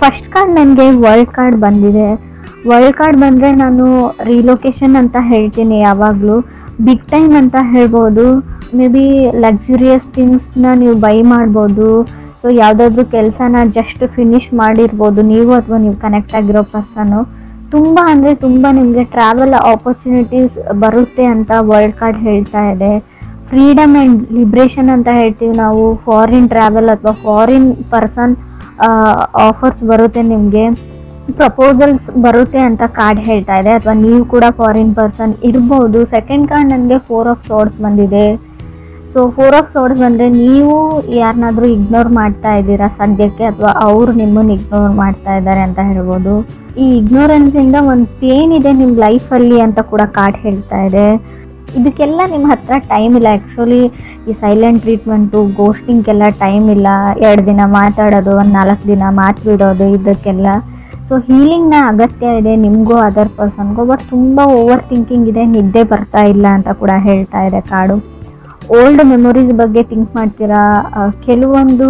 First card ನನಗೆ world card ಬಂದಿದೆ. World card ಬಂದರೆ ನಾನು ರಿಲೊಕೇಶನ್ ಅಂತ ಹೇಳ್ತೀನಿ. ಯಾವಾಗಲೂ ಬಿಗ್ ಟೈಮ್ ಅಂತ ಹೇಳ್ಬೋದು. ಮೇ ಬಿ ಲಕ್ಸುರಿಯಸ್ ಥಿಂಗ್ಸ್ನ ನೀವು ಬೈ ಮಾಡ್ಬೋದು. ಸೊ ಯಾವುದಾದ್ರೂ ಕೆಲಸನ ಜಸ್ಟ್ ಫಿನಿಷ್ ಮಾಡಿರ್ಬೋದು ನೀವು ಅಥವಾ ನೀವು ಕನೆಕ್ಟ್ ಆಗಿರೋ ಪರ್ಸನ್ನು. ತುಂಬ ಅಂದರೆ ತುಂಬ ನಿಮಗೆ ಟ್ರಾವೆಲ್ ಆಪರ್ಚುನಿಟೀಸ್ ಬರುತ್ತೆ ಅಂತ ವರ್ಲ್ಡ್ ಕಾರ್ಡ್ ಹೇಳ್ತಾ ಇದೆ. ಫ್ರೀಡಮ್ ಆ್ಯಂಡ್ ಲಿಬ್ರೇಷನ್ ಅಂತ ಹೇಳ್ತೀವಿ ನಾವು. ಫಾರಿನ್ ಟ್ರಾವೆಲ್ ಅಥವಾ ಫಾರಿನ್ ಪರ್ಸನ್ ಆಫರ್ಸ್ ಬರುತ್ತೆ, ನಿಮಗೆ ಪ್ರಪೋಸಲ್ಸ್ ಬರುತ್ತೆ ಅಂತ ಕಾರ್ಡ್ ಹೇಳ್ತಾ ಇದೆ. ಅಥವಾ ನೀವು ಕೂಡ ಫಾರಿನ್ ಪರ್ಸನ್ ಇರ್ಬೋದು. ಸೆಕೆಂಡ್ ಕಾರ್ಡ್ ನನಗೆ 4 ಆಫ್ ಸೋರ್ಡ್ಸ್ ಬಂದಿದೆ. ಸೊ 4 ಆಫ್ ಸೋರ್ಡ್ಸ್ ಬಂದರೆ ನೀವು ಯಾರನ್ನಾದರೂ ಇಗ್ನೋರ್ ಮಾಡ್ತಾ ಇದ್ದೀರಾ ಸದ್ಯಕ್ಕೆ, ಅಥವಾ ಅವರು ನಿಮ್ಮನ್ನು ಇಗ್ನೋರ್ ಮಾಡ್ತಾ ಇದ್ದಾರೆ ಅಂತ ಹೇಳ್ಬೋದು. ಈ ಇಗ್ನೋರೆನ್ಸಿಂದ ಒಂದು ಪೇನ್ ಇದೆ ನಿಮ್ಮ ಲೈಫಲ್ಲಿ ಅಂತ ಕೂಡ ಕಾರ್ಡ್ ಹೇಳ್ತಾ ಇದೆ. ಇದಕ್ಕೆಲ್ಲ ನಿಮ್ಮ ಹತ್ರ ಟೈಮ್ ಇಲ್ಲ. ಆ್ಯಕ್ಚುಲಿ ಈ ಸೈಲೆಂಟ್ ಟ್ರೀಟ್ಮೆಂಟು, ಗೋಸ್ಟಿಂಗ್ಗೆಲ್ಲ ಟೈಮ್ ಇಲ್ಲ. 2 ದಿನ ಮಾತಾಡೋದು, ಒಂದು 4 ದಿನ ಮಾತು ಬಿಡೋದು, ಇದಕ್ಕೆಲ್ಲ. ಸೊ ಹೀಲಿಂಗ್ನ ಅಗತ್ಯ ಇದೆ ನಿಮಗೂ ಅದರ್ ಪರ್ಸನ್ಗೂ. ಬಟ್ ತುಂಬ ಓವರ್ ಥಿಂಕಿಂಗ್ ಇದೆ, ನಿದ್ದೆ ಬರ್ತಾ ಇಲ್ಲ ಅಂತ ಕೂಡ ಹೇಳ್ತಾ ಇದೆ ಕಾರ್ಡು. ಓಲ್ಡ್ ಮೆಮೊರೀಸ್ ಬಗ್ಗೆ ಥಿಂಕ್ ಮಾಡ್ತೀರಾ. ಕೆಲವೊಂದು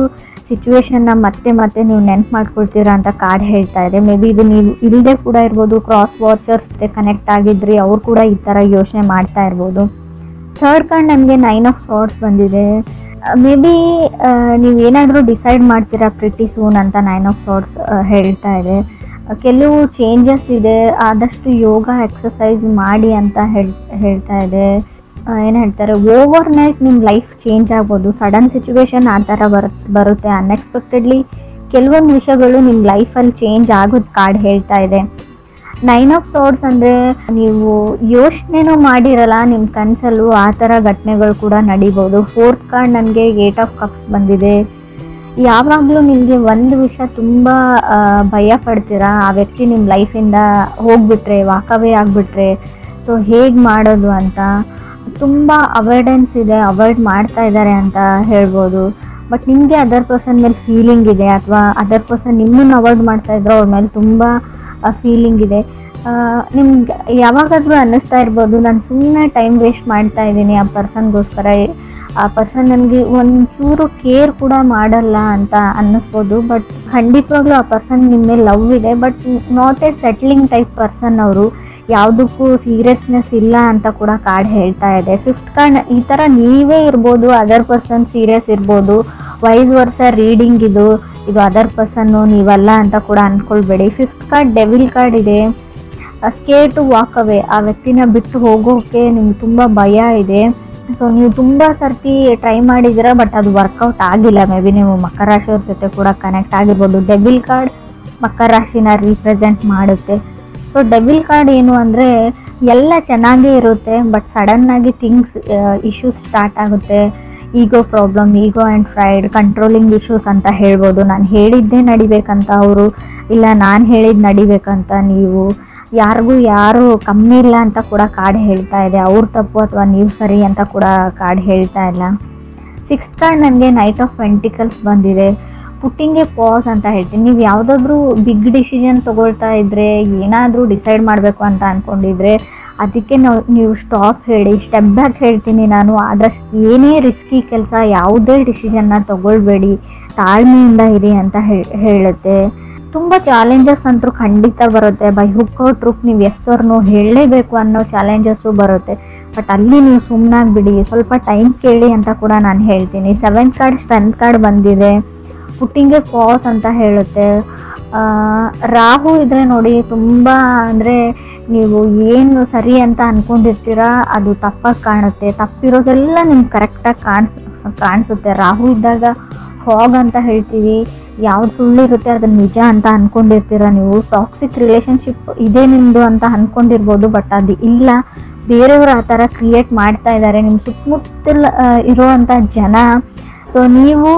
ಸಿಚುವೇಶನ್ನ ಮತ್ತೆ ಮತ್ತೆ ನೀವು ನೆನ್ಪು ಮಾಡ್ಕೊಳ್ತೀರಾ ಅಂತ ಕಾರ್ಡ್ ಹೇಳ್ತಾ ಇದೆ. ಮೇ ಬಿ ಇದು ನೀವು ಇಲ್ಲದೆ ಕೂಡ ಇರ್ಬೋದು. ಕ್ರಾಸ್ ವಾಚರ್ಸ್ ಜೊತೆ ಕನೆಕ್ಟ್ ಆಗಿದ್ರಿ, ಅವ್ರು ಕೂಡ ಈ ಥರ ಯೋಚನೆ ಮಾಡ್ತಾ ಇರ್ಬೋದು. ಥರ್ಡ್ ಕಾರ್ಡ್ ನನಗೆ 9 ಆಫ್ ಸಾರ್ಡ್ಸ್ ಬಂದಿದೆ. ಮೇ ಬಿ ನೀವೇನಾದರೂ ಡಿಸೈಡ್ ಮಾಡ್ತೀರಾ ಪ್ರಿಟಿ ಸೂನ್ ಅಂತ 9 ಆಫ್ ಸಾರ್ಡ್ಸ್ ಹೇಳ್ತಾ ಇದೆ. ಕೆಲವು ಚೇಂಜಸ್ ಇದೆ, ಆದಷ್ಟು ಯೋಗ ಎಕ್ಸಸೈಸ್ ಮಾಡಿ ಅಂತ ಹೇಳ್ತಾ ಇದೆ. ಏನು ಹೇಳ್ತಾರೆ, ಓವರ್ ನೈಟ್ ನಿಮ್ಮ ಲೈಫ್ ಚೇಂಜ್ ಆಗ್ಬೋದು. ಸಡನ್ ಸಿಚುವೇಶನ್ ಆ ಥರ ಬರುತ್ತೆ. ಅನ್ಎಕ್ಸ್ಪೆಕ್ಟೆಡ್ಲಿ ಕೆಲವೊಂದು ವಿಷಯಗಳು ನಿಮ್ಮ ಲೈಫಲ್ಲಿ ಚೇಂಜ್ ಆಗೋದು ಕಾರ್ಡ್ ಹೇಳ್ತಾ ಇದೆ. 9 ಆಫ್ ಸಾರ್ಡ್ಸ್ ಅಂದರೆ ನೀವು ಯೋಚನೆನೂ ಮಾಡಿರಲ್ಲ ನಿಮ್ಮ ಕನಸಲ್ಲೂ ಆ ಥರ ಘಟನೆಗಳು ಕೂಡ ನಡಿಬೋದು. ಫೋರ್ತ್ ಕಾರ್ಡ್ ನನಗೆ 8 ಆಫ್ ಕಪ್ಸ್ ಬಂದಿದೆ. ಯಾವಾಗಲೂ ನಿಮಗೆ ಒಂದು ವಿಷಯ ತುಂಬ ಭಯ ಪಡ್ತೀರಾ, ಆ ವ್ಯಕ್ತಿ ನಿಮ್ಮ ಲೈಫಿಂದ ಹೋಗ್ಬಿಟ್ರೆ, ವಾಕವೇ ಆಗಿಬಿಟ್ರೆ, ಸೊ ಹೇಗೆ ಮಾಡೋದು ಅಂತ ತುಂಬ ಅವಾಯ್ಡೆನ್ಸ್ ಇದೆ, ಅವಾಯ್ಡ್ ಮಾಡ್ತಾ ಇದ್ದಾರೆ ಅಂತ ಹೇಳ್ಬೋದು. ಬಟ್ ನಿಮಗೆ ಅದರ್ ಪರ್ಸನ್ ಮೇಲೆ ಫೀಲಿಂಗ್ ಇದೆ, ಅಥವಾ ಅದರ್ ಪರ್ಸನ್ ನಿಮ್ಮನ್ನು ಅವಾಯ್ಡ್ ಮಾಡ್ತಾ ಇದ್ರು, ಅವ್ರ ಮೇಲೆ ತುಂಬ ಫೀಲಿಂಗ್ ಇದೆ. ನಿಮ್ಗೆ ಯಾವಾಗಾದರೂ ಅನ್ನಿಸ್ತಾ ಇರ್ಬೋದು, ನಾನು ಸುಮ್ಮನೆ ಟೈಮ್ ವೇಸ್ಟ್ ಮಾಡ್ತಾ ಇದ್ದೀನಿ ಆ ಪರ್ಸನ್ಗೋಸ್ಕರ, ಆ ಪರ್ಸನ್ ನನಗೆ ಒಂಚೂರು ಕೇರ್ ಕೂಡ ಮಾಡಲ್ಲ ಅಂತ ಅನ್ನಿಸ್ಬೋದು. ಬಟ್ ಖಂಡಿತವಾಗ್ಲೂ ಆ ಪರ್ಸನ್ ನಿಮ್ಮ ಮೇಲೆ ಲವ್ ಇದೆ, but not A settling type person ಅವರು. ಯಾವುದಕ್ಕೂ ಸೀರಿಯಸ್ನೆಸ್ ಇಲ್ಲ ಅಂತ ಕೂಡ ಕಾರ್ಡ್ ಹೇಳ್ತಾ ಇದೆ. ಫಿಫ್ತ್ ಕಾರ್ಡ್ ಈ ಥರ ನೀವೇ ಇರ್ಬೋದು, ಅದರ್ ಪರ್ಸನ್ ಸೀರಿಯಸ್ ಇರ್ಬೋದು. ವೈಸ್ ವರ್ಷ ರೀಡಿಂಗ್ ಇದು ಅದರ್ ಪರ್ಸನ್ನು ನೀವಲ್ಲ ಅಂತ ಕೂಡ ಅಂದ್ಕೊಳ್ಬೇಡಿ. ಫಿಫ್ತ್ ಕಾರ್ಡ್ ಡೆವಿಲ್ ಕಾರ್ಡ್ ಇದೆ. ಸ್ಕೇರ್ ಟು ವಾಕ್ ಅವೇ, ಆ ವ್ಯಕ್ತಿನ ಬಿಟ್ಟು ಹೋಗೋಕ್ಕೆ ನಿಮ್ಗೆ ತುಂಬ ಭಯ ಇದೆ. ಸೊ ನೀವು ತುಂಬ ಸರ್ತಿ ಟ್ರೈ ಮಾಡಿದ್ದೀರಾ, ಬಟ್ ಅದು ವರ್ಕೌಟ್ ಆಗಿಲ್ಲ. ಮೇ ಬಿ ನೀವು ಮಕರ ರಾಶಿಯವ್ರ ಜೊತೆ ಕೂಡ ಕನೆಕ್ಟ್ ಆಗಿರ್ಬೋದು. ಡೆವಿಲ್ ಕಾರ್ಡ್ ಮಕರ ರಾಶಿನ ರೀಪ್ರೆಸೆಂಟ್ ಮಾಡುತ್ತೆ. ಸೊ ಡೆವಿಲ್ ಕಾರ್ಡ್ ಏನು ಅಂದರೆ ಎಲ್ಲ ಚೆನ್ನಾಗೇ ಇರುತ್ತೆ, ಬಟ್ ಸಡನ್ನಾಗಿ ಥಿಂಗ್ಸ್ ಇಶ್ಯೂಸ್ ಸ್ಟಾರ್ಟ್ ಆಗುತ್ತೆ. Ego problem, ego and pride, controlling issues ಅಂತ ಹೇಳ್ಬೋದು. ನಾನು ಹೇಳಿದ್ದೇ ನಡಿಬೇಕಂತ ಅವರು, ಇಲ್ಲ ನಾನು ಹೇಳಿದ್ದು ನಡಿಬೇಕಂತ ನೀವು, ಯಾರು ಕಮ್ಮಿ ಇಲ್ಲ ಅಂತ ಕೂಡ ಕಾರ್ಡ್ ಹೇಳ್ತಾ ಇದೆ. ಅವ್ರ ತಪ್ಪು ಅಥವಾ ನೀವು ಸರಿ ಅಂತ ಕೂಡ ಕಾರ್ಡ್ ಹೇಳ್ತಾ ಇಲ್ಲ. ಸಿಕ್ಸ್ತ್ ಕಾರ್ಡ್ ನನಗೆ ನೈಟ್ ಆಫ್ ಪೆಂಟಿಕಲ್ಸ್ ಬಂದಿದೆ. ಪುಟ್ಟಿಂಗ್ ಎ ಪಾಸ್ ಅಂತ ಹೇಳ್ತೀನಿ. ನೀವು ಯಾವುದಾದ್ರೂ ಬಿಗ್ ಡಿಸಿಷನ್ ತೊಗೊಳ್ತಾ ಇದ್ದರೆ, ಏನಾದರೂ ಡಿಸೈಡ್ ಮಾಡಬೇಕು ಅಂತ ಅಂದ್ಕೊಂಡಿದ್ರೆ, ಅದಕ್ಕೆ ನೀವು ಸ್ಟಾಪ್ ಹೇಳಿ, ಸ್ಟೆಪ್ ಬ್ಯಾಕ್ ಹೇಳ್ತೀನಿ ನಾನು. ಆದಷ್ಟು ಏನೇ ರಿಸ್ಕಿ ಕೆಲಸ, ಯಾವುದೇ ಡಿಸಿಷನ್ನ ತೊಗೊಳ್ಬೇಡಿ, ತಾಳ್ಮೆಯಿಂದ ಇರಿ ಅಂತ ಹೇಳುತ್ತೆ. ತುಂಬ ಚಾಲೆಂಜಸ್ ಅಂತೂ ಖಂಡಿತ ಬರುತ್ತೆ. ಬೈ ಹುಕ್ ಔಟ್ ರೂಪ್ ನೀವು ಎಷ್ಟೋರ್ನು ಹೇಳಲೇಬೇಕು ಅನ್ನೋ ಚಾಲೆಂಜಸ್ಸು ಬರುತ್ತೆ. ಬಟ್ ಅಲ್ಲಿ ನೀವು ಸುಮ್ಮನಾಗ್ಬಿಡಿ, ಸ್ವಲ್ಪ ಟೈಮ್ ಕೇಳಿ ಅಂತ ಕೂಡ ನಾನು ಹೇಳ್ತೀನಿ. ಸೆವೆಂತ್ ಕಾರ್ಡ್ ಸ್ಟ್ರೆಂತ್ ಕಾರ್ಡ್ ಬಂದಿದೆ. ಪುಟ್ಟಿಂಗ್ ಎ ಪಾಸ್ ಅಂತ ಹೇಳುತ್ತೆ. ರಾಹು ಇದ್ರೆ ನೋಡಿ, ತುಂಬ ಅಂದರೆ ನೀವು ಏನು ಸರಿ ಅಂತ ಅಂದ್ಕೊಂಡಿರ್ತೀರಾ ಅದು ತಪ್ಪಾಗಿ ಕಾಣುತ್ತೆ. ತಪ್ಪಿರೋದೆಲ್ಲ ನಿಮ್ಗೆ ಕರೆಕ್ಟಾಗಿ ಕಾಣಿಸುತ್ತೆ. ರಾಹು ಇದ್ದಾಗ ಫಾಗ್ ಅಂತ ಹೇಳ್ತೀವಿ. ಯಾವ್ದು ಸುಳ್ಳಿರುತ್ತೆ ಅದನ್ನು ನಿಜ ಅಂತ ಅಂದ್ಕೊಂಡಿರ್ತೀರ ನೀವು. ಟಾಕ್ಸಿಕ್ ರಿಲೇಷನ್ಶಿಪ್ ಇದೆ ನಿಮ್ಮದು ಅಂತ ಅಂದ್ಕೊಂಡಿರ್ಬೋದು, ಬಟ್ ಅದು ಇಲ್ಲ. ಬೇರೆಯವರು ಆ ಥರ ಕ್ರಿಯೇಟ್ ಮಾಡ್ತಾ ಇದ್ದಾರೆ ನಿಮ್ಮ ಸುತ್ತಮುತ್ತಲ ಇರೋವಂಥ ಜನ. ಸೊ ನೀವು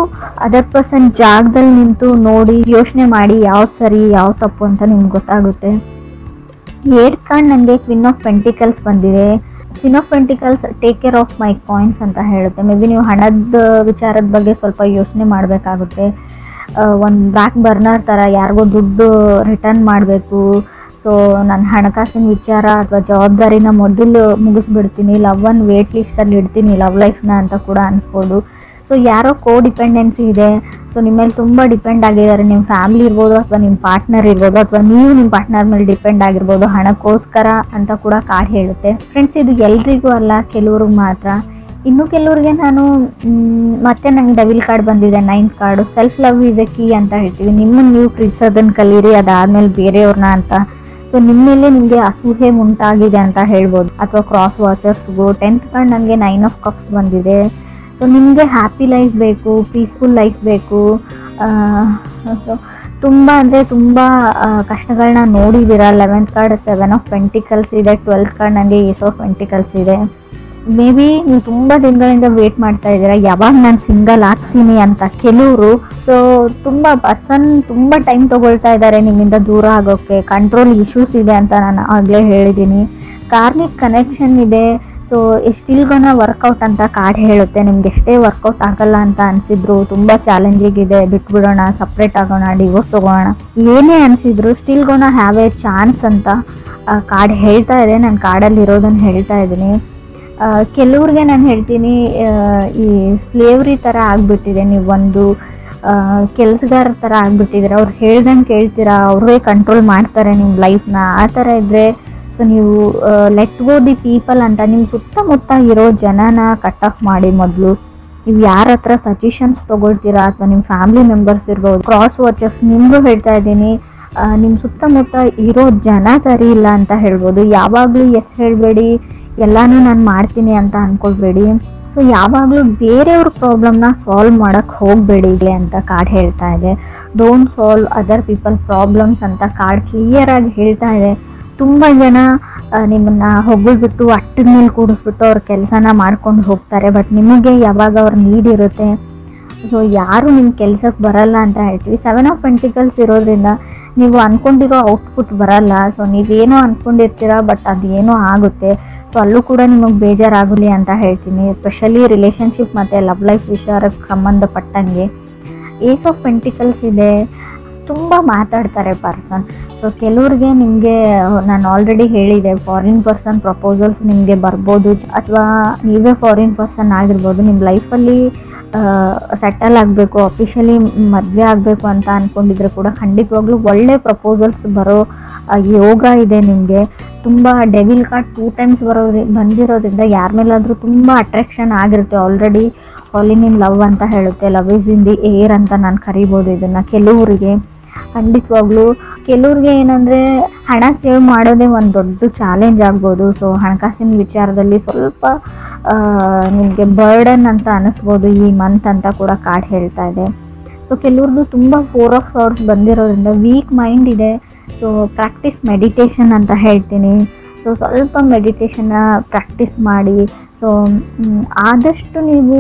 ಅದರ್ ಪರ್ಸನ್ ಜಾಗದಲ್ಲಿ ನಿಂತು ನೋಡಿ, ಯೋಚನೆ ಮಾಡಿ ಯಾವ್ದು ಸರಿ ಯಾವ ತಪ್ಪು ಅಂತ ನಿಮ್ಗೆ ಗೊತ್ತಾಗುತ್ತೆ. ಏಟ್ ಕಾರ್ಡ್ ನನಗೆ ಕ್ವೀನ್ ಆಫ್ ಪೆಂಟಿಕಲ್ಸ್ ಬಂದಿದೆ. Queen of pentacles take care of my coins ಅಂತ ಹೇಳುತ್ತೆ. ಮೇ ಬಿ ನೀವು ಹಣದ ವಿಚಾರದ ಬಗ್ಗೆ ಸ್ವಲ್ಪ ಯೋಚನೆ ಮಾಡಬೇಕಾಗುತ್ತೆ. ಒಂದು ಬ್ಯಾಕ್ ಬರ್ನರ್ ಥರ ಯಾರಿಗೋ ದುಡ್ಡು ರಿಟರ್ನ್ ಮಾಡಬೇಕು. ಸೊ ನನ್ನ ಹಣಕಾಸಿನ ವಿಚಾರ ಅಥವಾ ಜವಾಬ್ದಾರಿನ ಮೊದಲು ಮುಗಿಸ್ಬಿಡ್ತೀನಿ, ಲವ್ವನ್ನು ವೇಟ್ ಲಿಸ್ಟಲ್ಲಿ ಇಡ್ತೀನಿ, ಲವ್ ಲೈಫ್ನ ಅಂತ ಕೂಡ ಅನ್ಸ್ಬೋದು. ಸೊ ಯಾರೋ ಡಿಪೆಂಡೆನ್ಸಿ ಇದೆ, ಸೊ ನಿಮ್ಮ ಮೇಲೆ ತುಂಬ ಡಿಪೆಂಡ್ ಆಗಿದ್ದಾರೆ. ನಿಮ್ಮ ಫ್ಯಾಮಿಲಿ ಇರ್ಬೋದು ಅಥವಾ ನಿಮ್ಮ ಪಾರ್ಟ್ನರ್ ಇರ್ಬೋದು, ಅಥವಾ ನೀವು ನಿಮ್ಮ ಪಾರ್ಟ್ನರ್ ಮೇಲೆ ಡಿಪೆಂಡ್ ಆಗಿರ್ಬೋದು ಹಣಕ್ಕೋಸ್ಕರ ಅಂತ ಕೂಡ ಕಾರ್ಡ್ ಹೇಳುತ್ತೆ. ಫ್ರೆಂಡ್ಸ್, ಇದು ಎಲ್ರಿಗೂ ಅಲ್ಲ, ಕೆಲವ್ರಿಗೆ ಮಾತ್ರ. ಇನ್ನು ಕೆಲವ್ರಿಗೆ ನಾನು ಮತ್ತೆ ನಂಗೆ ಡೆವಿಲ್ ಕಾರ್ಡ್ ಬಂದಿದೆ, 9th card. Self love is A key ಅಂತ ಹೇಳ್ತೀವಿ. ನಿಮ್ಮನ್ನು ನೀವು ಪ್ರೀತಿಸೋದನ್ನು ಕಲೀರಿ, ಅದಾದಮೇಲೆ ಬೇರೆಯವ್ರನ್ನ ಅಂತ. ಸೊ ನಿಮ್ಮ ಮೇಲೆ ನಿಮಗೆ ಅಸೂಹೆ ಉಂಟಾಗಿದೆ ಅಂತ ಹೇಳ್ಬೋದು. ಅಥವಾ ಕ್ರಾಸ್ ವಾಚರ್ಸ್ಗೂ 10th ಕಾರ್ಡ್ ನನಗೆ 9 ಆಫ್ ಕಪ್ಸ್ ಬಂದಿದೆ. ಸೊ ನಿಮಗೆ ಹ್ಯಾಪಿ ಲೈಫ್ ಬೇಕು, ಪೀಸ್ಫುಲ್ ಲೈಫ್ ಬೇಕು. ಸೊ ತುಂಬ ಅಂದರೆ ತುಂಬ ಕಷ್ಟಗಳನ್ನ ನೋಡಿದ್ದೀರಾ. 11th ಕಾರ್ಡ್ 7 ಆಫ್ ಪೆಂಟಿಕಲ್ಸ್ ಇದೆ. 12th ಕಾರ್ಡ್ ನನಗೆ ಏಸ್ ಆಫ್ ಪೆಂಟಿಕಲ್ಸ್ ಇದೆ. ಮೇ ಬಿ ನೀವು ತುಂಬ ದಿನಗಳಿಂದ ವೇಟ್ ಮಾಡ್ತಾ ಇದ್ದೀರಾ ಯಾವಾಗ ನಾನು ಸಿಂಗಲ್ ಆಗ್ತೀನಿ ಅಂತ ಕೆಲವರು. ಸೊ ತುಂಬ ಟೈಮ್ ತೊಗೊಳ್ತಾ ಇದ್ದಾರೆ ನಿಮ್ಮಿಂದ ದೂರ ಆಗೋಕ್ಕೆ. ಕಂಟ್ರೋಲ್ ಇಶ್ಯೂಸ್ ಇದೆ ಅಂತ ನಾನು ಆಗಲೇ ಹೇಳಿದ್ದೀನಿ. ಕಾರ್ಮಿಕ್ ಕನೆಕ್ಷನ್ ಇದೆ. ಸೊ ಸ್ಟಿಲ್ ಗೋನ ವರ್ಕೌಟ್ ಅಂತ ಕಾರ್ಡ್ ಹೇಳುತ್ತೆ. ನಿಮ್ಗೆ ಎಷ್ಟೇ ವರ್ಕೌಟ್ ಆಗಲ್ಲ ಅಂತ ಅನಿಸಿದ್ರು, ತುಂಬ ಚಾಲೆಂಜಿಂಗ್ ಇದೆ, ಬಿಟ್ಬಿಡೋಣ, ಸಪ್ರೇಟ್ ಆಗೋಣ, ಡಿವೋರ್ಸ್ ತೊಗೋಣ, ಏನೇ ಅನಿಸಿದ್ರು still gonna have a chance ಅಂತ ಕಾರ್ಡ್ ಹೇಳ್ತಾ ಇದೆ. ನಾನು ಕಾರ್ಡಲ್ಲಿ ಇರೋದನ್ನು ಹೇಳ್ತಾ ಇದ್ದೀನಿ. ಕೆಲವ್ರಿಗೆ ನಾನು ಹೇಳ್ತೀನಿ, ಈ ಸ್ಲೇವ್ರಿ ಥರ ಆಗಿಬಿಟ್ಟಿದೆ. ನೀವು ಒಂದು ಕೆಲಸಗಾರ ಥರ ಆಗಿಬಿಟ್ಟಿದ್ದೀರ. ಅವ್ರು ಹೇಳ್ದಂಗೆ ಕೇಳ್ತೀರಾ, ಅವ್ರೇ ಕಂಟ್ರೋಲ್ ಮಾಡ್ತಾರೆ ನಿಮ್ಮ ಲೈಫ್ನ. ಆ ಥರ ಇದ್ದರೆ ಸೊ ನೀವು ಲೆಟ್ ಗೋ ದಿ ಪೀಪಲ್ ಅಂತ ನಿಮ್ಮ ಸುತ್ತಮುತ್ತ ಇರೋ ಜನನ ಕಟ್ ಆಫ್ ಮಾಡಿ. ಮೊದಲು ನೀವು ಯಾರ ಹತ್ರ ಸಜೆಷನ್ಸ್ ತೊಗೊಳ್ತೀರಾ, ಅಥವಾ ನಿಮ್ಮ ಫ್ಯಾಮಿಲಿ ಮೆಂಬರ್ಸ್ ಇರ್ಬೋದು, ಕ್ರಾಸ್ ವಾಚರ್ಸ್, ನಿಮಗೂ ಹೇಳ್ತಾ ಇದ್ದೀನಿ, ನಿಮ್ಮ ಸುತ್ತಮುತ್ತ ಇರೋ ಜನ ಸರಿ ಇಲ್ಲ ಅಂತ ಹೇಳ್ಬೋದು. ಯಾವಾಗಲೂ ಎಸ್ ಹೇಳಬೇಡಿ, ಎಲ್ಲನೂ ನಾನು ಮಾಡ್ತೀನಿ ಅಂತ ಅಂದ್ಕೊಳ್ಬೇಡಿ. ಸೊ ಯಾವಾಗಲೂ ಬೇರೆಯವ್ರ ಪ್ರಾಬ್ಲಮ್ನ ಸಾಲ್ವ್ ಮಾಡೋಕ್ಕೆ ಹೋಗಬೇಡಿ ಅಂತ ಕಾರ್ಡ್ ಹೇಳ್ತಾ ಇದೆ. Don't solve other people problems ಅಂತ ಕಾರ್ಡ್ ಕ್ಲಿಯರಾಗಿ ಹೇಳ್ತಾ ಇದೆ. ತುಂಬ ಜನ ನಿಮ್ಮನ್ನು ಹೊಗಳ್ಬಿಟ್ಟು ಅಟ್ಟದ ಮೇಲೆ ಕೂಡಿಸ್ಬಿಟ್ಟು ಅವ್ರ ಕೆಲಸನ ಮಾಡ್ಕೊಂಡು ಹೋಗ್ತಾರೆ. ಬಟ್ ನಿಮಗೆ ಯಾವಾಗ ಅವ್ರ ನೀಡ್ ಇರುತ್ತೆ, ಸೊ ಯಾರು ನಿಮ್ಮ ಕೆಲಸಕ್ಕೆ ಬರಲ್ಲ ಅಂತ ಹೇಳ್ತೀವಿ. 7 ಆಫ್ ಪೆಂಟಿಕಲ್ಸ್ ಇರೋದ್ರಿಂದ ನೀವು ಅಂದ್ಕೊಂಡಿರೋ ಔಟ್ಪುಟ್ ಬರಲ್ಲ. ಸೊ ನೀವೇನೋ ಅಂದ್ಕೊಂಡಿರ್ತೀರ, ಬಟ್ ಅದೇನೋ ಆಗುತ್ತೆ. ಸೊ ಅಲ್ಲೂ ಕೂಡ ನಿಮಗೆ ಬೇಜಾರಾಗಲಿ ಅಂತ ಹೇಳ್ತೀನಿ. ಎಸ್ಪೆಷಲಿ ರಿಲೇಷನ್ಶಿಪ್ ಮತ್ತು ಲವ್ ಲೈಫ್ ವಿಚಾರಕ್ಕೆ ಸಂಬಂಧಪಟ್ಟಂಗೆ. ಏಸ್ ಆಫ್ ಪೆಂಟಿಕಲ್ಸ್ ಇದೆ. ತುಂಬ ಮಾತಾಡ್ತಾರೆ ಪರ್ಸನ್. ಸೊ ಕೆಲವ್ರಿಗೆ ನಿಮಗೆ ನಾನು ಆಲ್ರೆಡಿ ಹೇಳಿದೆ, ಫಾರಿನ್ ಪರ್ಸನ್ ಪ್ರಪೋಸಲ್ಸ್ ನಿಮಗೆ ಬರ್ಬೋದು, ಅಥವಾ ನೀವೇ ಫಾರಿನ್ ಪರ್ಸನ್ ಆಗಿರ್ಬೋದು. ನಿಮ್ಮ ಲೈಫಲ್ಲಿ ಸೆಟಲ್ ಆಗಬೇಕು, ಅಫಿಷಿಯಲಿ ಮದುವೆ ಆಗಬೇಕು ಅಂತ ಅಂದ್ಕೊಂಡಿದ್ರೆ ಕೂಡ ಖಂಡಿತವಾಗ್ಲೂ ಒಳ್ಳೆ ಪ್ರಪೋಸಲ್ಸ್ ಬರೋ ಯೋಗ ಇದೆ ನಿಮಗೆ. ತುಂಬ ಡೆವಿಲ್ ಕಾರ್ಡ್ 2 ಟೈಮ್ಸ್ ಬಂದಿರೋದ್ರಿಂದ ಯಾರ ಮೇಲಾದರೂ ತುಂಬ ಅಟ್ರಾಕ್ಷನ್ ಆಗಿರುತ್ತೆ. ಆಲ್ರೆಡಿ ಫಾಲಿಂಗ್ ಇನ್ ಲವ್ ಅಂತ ಹೇಳುತ್ತೆ. Love is in the air ಅಂತ ನಾನು ಕರಿಬೋದು ಇದನ್ನು. ಕೆಲವರಿಗೆ ಖಂಡಿತವಾಗ್ಲೂ, ಕೆಲವ್ರಿಗೆ ಏನಂದರೆ ಹಣ ಸೇವ್ ಮಾಡೋದೇ ಒಂದು ದೊಡ್ಡ ಚಾಲೆಂಜ್ ಆಗ್ಬೋದು. ಸೊ ಹಣಕಾಸಿನ ವಿಚಾರದಲ್ಲಿ ಸ್ವಲ್ಪ ನಿಮಗೆ ಬರ್ಡನ್ ಅಂತ ಅನ್ನಿಸ್ಬೋದು ಈ ಮಂತ್ ಅಂತ ಕೂಡ ಕಾರ್ಡ್ ಹೇಳ್ತಾ ಇದೆ. ಸೊ ಕೆಲವ್ರದ್ದು ತುಂಬ 4 ಆಫ್ ಸಾರ್ಟ್ಸ್ ಬಂದಿರೋದ್ರಿಂದ ವೀಕ್ ಮೈಂಡ್ ಇದೆ. ಸೊ ಪ್ರಾಕ್ಟೀಸ್ ಮೆಡಿಟೇಷನ್ ಅಂತ ಹೇಳ್ತೀನಿ. ಸೊ ಸ್ವಲ್ಪ ಮೆಡಿಟೇಷನ್ನ ಪ್ರಾಕ್ಟೀಸ್ ಮಾಡಿ. ಸೊ ಆದಷ್ಟು ನೀವು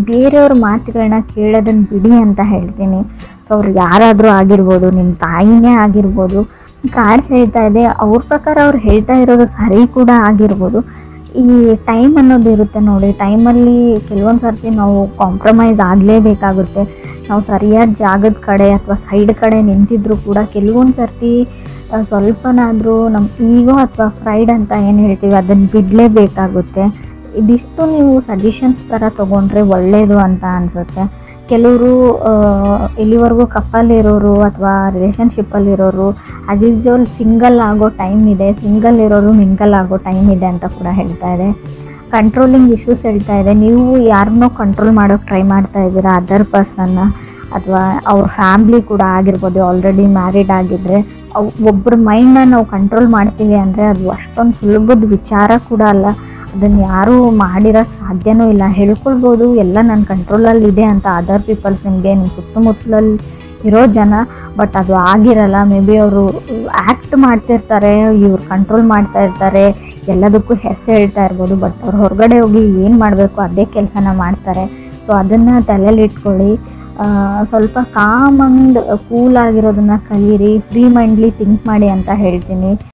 ಬೇರೆಯವ್ರ ಮಾತುಗಳನ್ನ ಕೇಳೋದನ್ನು ಬಿಡಿ ಅಂತ ಹೇಳ್ತೀನಿ. ಸೊ ಅವ್ರು ಯಾರಾದರೂ ಆಗಿರ್ಬೋದು, ನಿಮ್ಮ ತಾಯಿನೇ ಆಗಿರ್ಬೋದು. ಕಾರ್ಡ್ ಹೇಳ್ತಾ ಇದೆ, ಅವ್ರ ಪ್ರಕಾರ ಅವ್ರು ಹೇಳ್ತಾ ಇರೋದು ಸರಿ ಕೂಡ ಆಗಿರ್ಬೋದು. ಈ ಟೈಮ್ ಅನ್ನೋದು ಇರುತ್ತೆ ನೋಡಿ, ಟೈಮಲ್ಲಿ ಕೆಲವೊಂದು ಸರ್ತಿ ನಾವು ಕಾಂಪ್ರಮೈಸ್ ಆಗಲೇಬೇಕಾಗುತ್ತೆ. ನಾವು ಸರಿಯಾದ ಜಾಗದ ಕಡೆ ಅಥವಾ ಸೈಡ್ ಕಡೆ ನಿಂತಿದ್ರು ಕೂಡ ಕೆಲವೊಂದು ಸರ್ತಿ ಸ್ವಲ್ಪನಾದರೂ ನಮ್ಮ ಈಗೋ ಅಥವಾ ಫ್ರೈಡ್ ಅಂತ ಏನು ಹೇಳ್ತೀವಿ ಅದನ್ನು ಬಿಡಲೇಬೇಕಾಗುತ್ತೆ. ಇದಿಷ್ಟು ನೀವು ಸಜೆಷನ್ಸ್ ಥರ ತೊಗೊಂಡ್ರೆ ಒಳ್ಳೆಯದು ಅಂತ ಅನಿಸುತ್ತೆ. ಕೆಲವರು ಇಲ್ಲಿವರೆಗೂ ಕಪ್ಪಲ್ಲಿರೋರು ಅಥವಾ ರಿಲೇಷನ್ಶಿಪ್ಪಲ್ಲಿರೋರು ಆ್ಯಸ್ ಯೂಸ್ವಲ್ ಸಿಂಗಲ್ ಆಗೋ ಟೈಮ್ ಇದೆ, ಸಿಂಗಲ್ ಇರೋರು ಮಿಂಗಲ್ ಆಗೋ ಟೈಮ್ ಇದೆ ಅಂತ ಕೂಡ ಹೇಳ್ತಾ ಇದೆ. ಕಂಟ್ರೋಲಿಂಗ್ ಇಶ್ಯೂಸ್ ಹೇಳ್ತಾ ಇದೆ. ನೀವು ಯಾರನ್ನೋ ಕಂಟ್ರೋಲ್ ಮಾಡೋಕ್ಕೆ ಟ್ರೈ ಮಾಡ್ತಾ ಇದ್ದೀರಾ, ಅದರ್ ಪರ್ಸನ್ನ, ಅಥವಾ ಅವ್ರ ಫ್ಯಾಮ್ಲಿ ಕೂಡ ಆಗಿರ್ಬೋದು. ಆಲ್ರೆಡಿ ಮ್ಯಾರಿಡ್ ಆಗಿದ್ದರೆ ಒಬ್ಬರ ಮೈಂಡನ್ನ ನಾವು ಕಂಟ್ರೋಲ್ ಮಾಡ್ತೀವಿ ಅಂದರೆ ಅದು ಅಷ್ಟೊಂದು ಸುಲಭದ ವಿಚಾರ ಕೂಡ ಅಲ್ಲ. ಅದನ್ನು ಯಾರೂ ಮಾಡಿರೋ ಸಾಧ್ಯನೂ ಇಲ್ಲ. ಹೇಳ್ಕೊಳ್ಬೋದು ಎಲ್ಲ ನನ್ನ ಕಂಟ್ರೋಲಲ್ಲಿ ಇದೆ ಅಂತ ಅದರ್ ಪೀಪಲ್ಸ್, ನಿಮಗೆ ನಿಮ್ಮ ಸುತ್ತಮುತ್ತಲಲ್ಲಿ ಇರೋ ಜನ, ಬಟ್ ಅದು ಆಗಿರಲ್ಲ. ಮೇ ಬಿ ಅವರು ಆ್ಯಕ್ಟ್ ಮಾಡ್ತಿರ್ತಾರೆ, ಇವ್ರು ಕಂಟ್ರೋಲ್ ಮಾಡ್ತಾ ಇರ್ತಾರೆ, ಎಲ್ಲದಕ್ಕೂ ಹೆಸರು ಹೇಳ್ತಾ ಇರ್ಬೋದು, ಬಟ್ ಅವ್ರು ಹೊರಗಡೆ ಹೋಗಿ ಏನು ಮಾಡಬೇಕು ಅದೇ ಕೆಲಸನ ಮಾಡ್ತಾರೆ. ಸೊ ಅದನ್ನು ತಲೆಯಲ್ಲಿ ಇಟ್ಕೊಳ್ಳಿ. ಸ್ವಲ್ಪ ಕಾಮ್ ಆ್ಯಂಡ್ ಕೂಲ್ ಆಗಿರೋದನ್ನು ಕಲೀರಿ, ಫ್ರೀ ಮೈಂಡ್ಲಿ ಥಿಂಕ್ ಮಾಡಿ ಅಂತ ಹೇಳ್ತೀನಿ.